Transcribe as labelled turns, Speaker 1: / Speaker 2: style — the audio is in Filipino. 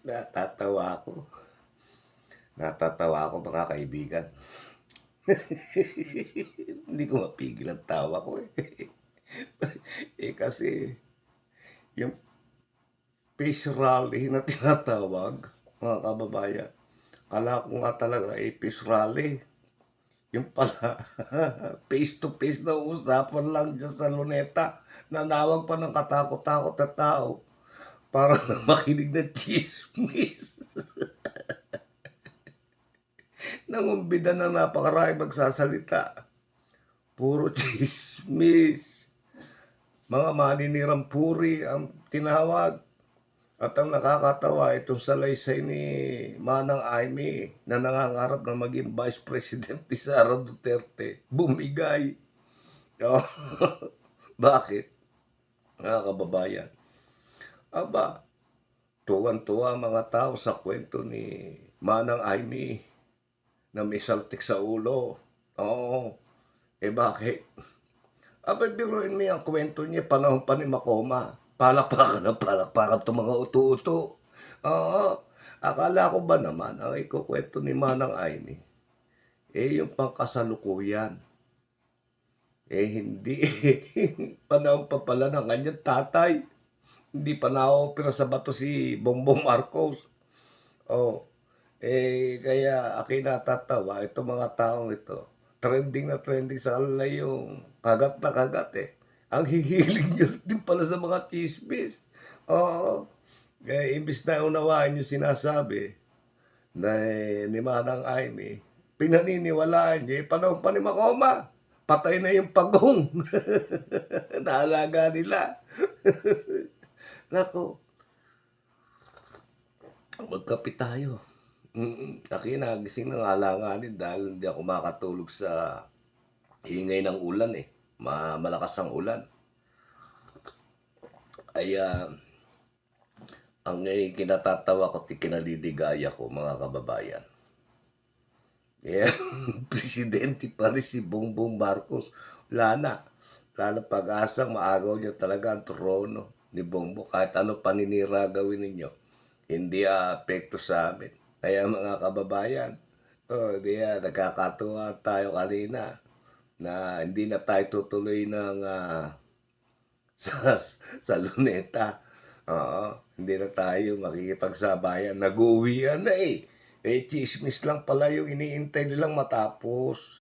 Speaker 1: Natatawa ako. Natatawa ako mga kaibigan. Hindi ko mapigil ang tawa ko, eh. Kasi yung face rally na tinatawag, mga kababayan, akala ko nga talaga, face rally. Yung pala, face to face na usapan lang diyan sa luneta. Nanawag pa ng katakot-takot na tao para lang makinig ng tsismis. Nangumbida ng napakaraming magsasalita. Puro tsismis. Mga maninirang puri ang tinawag. At ang nakakatawa, itong salaysay ni Manang Aimee na nangangarap na maging Vice President ni Sara Duterte, bumigay. Oh, bakit? Mga kababayan, aba, tuwang-tuwa ang mga tao sa kwento ni Manang Aimee na may saltik sa ulo. Oo, bakit? Aba'y biruin mo yang kuwento niya panahon pa ni Macoma, palakpakan ng palakpakan 'tong mga uto-uto. Oo, akala ko ba naman ang ikukuwento ni Manang Aimee, yung pangkasalukuyan. Hindi, panahon pa pala ng kanyang tatay, hindi pa na-o-opera sa bato si Bongbong Marcos. Oh, kaya ako'y natatawa itong mga taong ito, trending na trending sa kanila yung kagat na kagat, eh. Ang hihilig niyo din pala sa mga tsismis, oo. Kaya imbes na unawain yung sinasabi na, ni Manang Aimee, pinaniniwalaan niyo, panahon pa ni Macoma, patay na yung pagong na alaga nila. Naku, magkape tayo. Ako'y nagising ng alanganin dahil hindi ako makatulog sa ingay ng ulan, eh, malakas ang ulan. Kaya ang kinatatawa ko't ikinaliligaya ko mga kababayan, presidente pa rin si Bongbong Marcos, wala na. Wala ng pag-asang maagaw niya talaga ang trono ni Bongbong kahit ano paninira gawin ninyo, hindi aapekto sa'min. Kaya mga kababayan, di nagkakatuwa tayo kanina na hindi na tayo tutuloy ng, sa sa luneta. Oo, hindi na tayo makikipagsabayan, nag-uuwian na, eh. Tsismis lang pala yung iniintay nilang matapos.